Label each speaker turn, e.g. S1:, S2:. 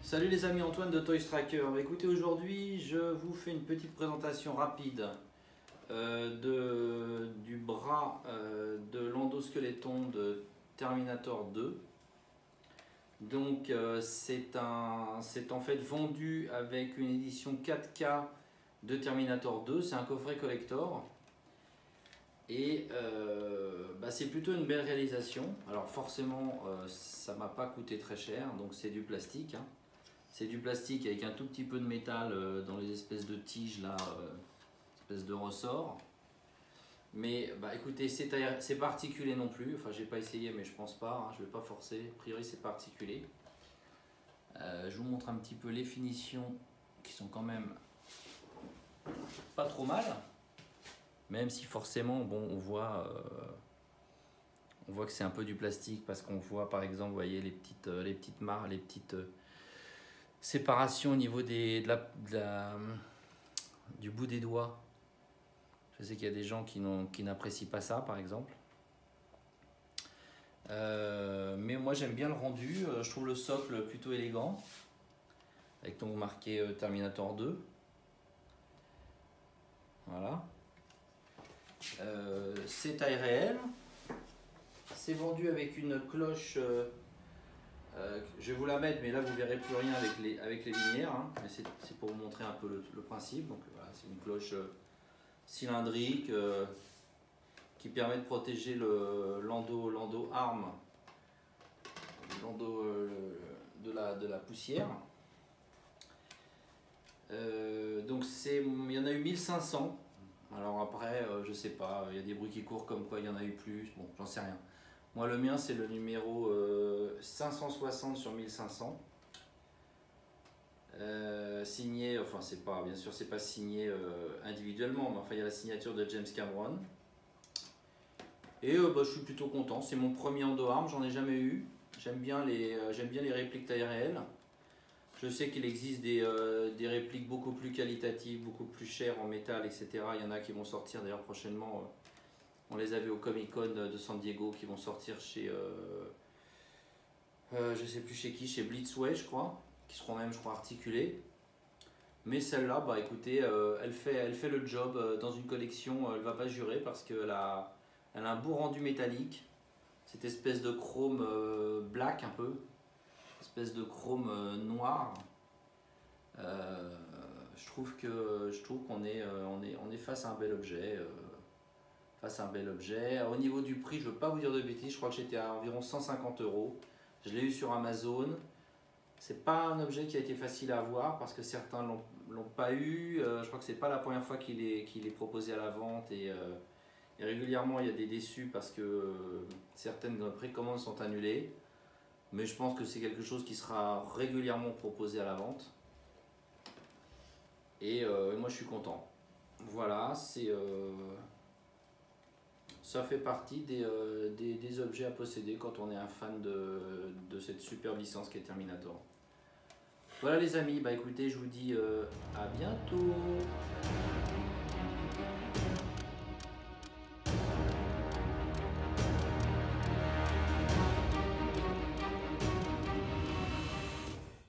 S1: Salut les amis, Antoine de Toy Tracker. Écoutez, aujourd'hui je vous fais une petite présentation rapide du bras de l'endoskeleton de Terminator 2. Donc c'est en fait vendu avec une édition 4K de Terminator 2. C'est un coffret collector. Et c'est plutôt une belle réalisation. Alors forcément ça m'a pas coûté très cher, donc c'est du plastique, hein. C'est du plastique avec un tout petit peu de métal dans les espèces de tiges là, espèces de ressorts. Mais écoutez, c'est pas articulé non plus. Enfin, j'ai pas essayé, mais je pense pas, hein. Je vais pas forcer. A priori, c'est pas articulé. Je vous montre un petit peu les finitions qui sont quand même pas trop mal. Même si forcément, bon, on voit que c'est un peu du plastique parce qu'on voit par exemple, vous voyez les petites marques, les petites séparations au niveau du bout des doigts. Je sais qu'il y a des gens qui n'apprécient pas ça par exemple. Mais moi j'aime bien le rendu, je trouve le socle plutôt élégant. Avec donc marqué Terminator 2. Voilà. C'est taille réelle. C'est vendu avec une cloche. Je vais vous la mettre, mais là vous verrez plus rien avec les lumières, hein. Mais c'est pour vous montrer un peu le principe. Donc voilà, c'est une cloche cylindrique qui permet de protéger l'endo arm de la poussière. Donc il y en a eu 1500. Alors après, je sais pas, il y a des bruits qui courent comme quoi il y en a eu plus. Bon, j'en sais rien. Moi, le mien, c'est le numéro 560 sur 1500. Signé, enfin, c'est pas, bien sûr, c'est pas signé individuellement, mais enfin, il y a la signature de James Cameron. Et je suis plutôt content. C'est mon premier endo-arm, j'en ai jamais eu. J'aime bien les répliques taille réelle. Je sais qu'il existe des répliques beaucoup plus qualitatives, beaucoup plus chères en métal, etc. Il y en a qui vont sortir d'ailleurs prochainement. On les avait au Comic Con de San Diego qui vont sortir chez, je sais plus chez qui, chez Blitzway je crois, qui seront même je crois articulés. Mais celle-là, écoutez, elle fait le job dans une collection, elle va pas jurer parce qu'elle a un beau rendu métallique, cette espèce de chrome black un peu, espèce de chrome noir. Je trouve qu'on est face à un bel objet. Au niveau du prix, je ne veux pas vous dire de bêtises, je crois que j'étais à environ 150 €. Je l'ai eu sur Amazon. C'est pas un objet qui a été facile à avoir parce que certains l'ont pas eu. Je crois que c'est pas la première fois qu'il est proposé à la vente et régulièrement il y a des déçus parce que certaines précommandes sont annulées. Mais je pense que c'est quelque chose qui sera régulièrement proposé à la vente. Et moi je suis content. Voilà, ça fait partie des objets à posséder quand on est un fan de cette superbe licence qui est Terminator. Voilà les amis, écoutez, je vous dis à bientôt.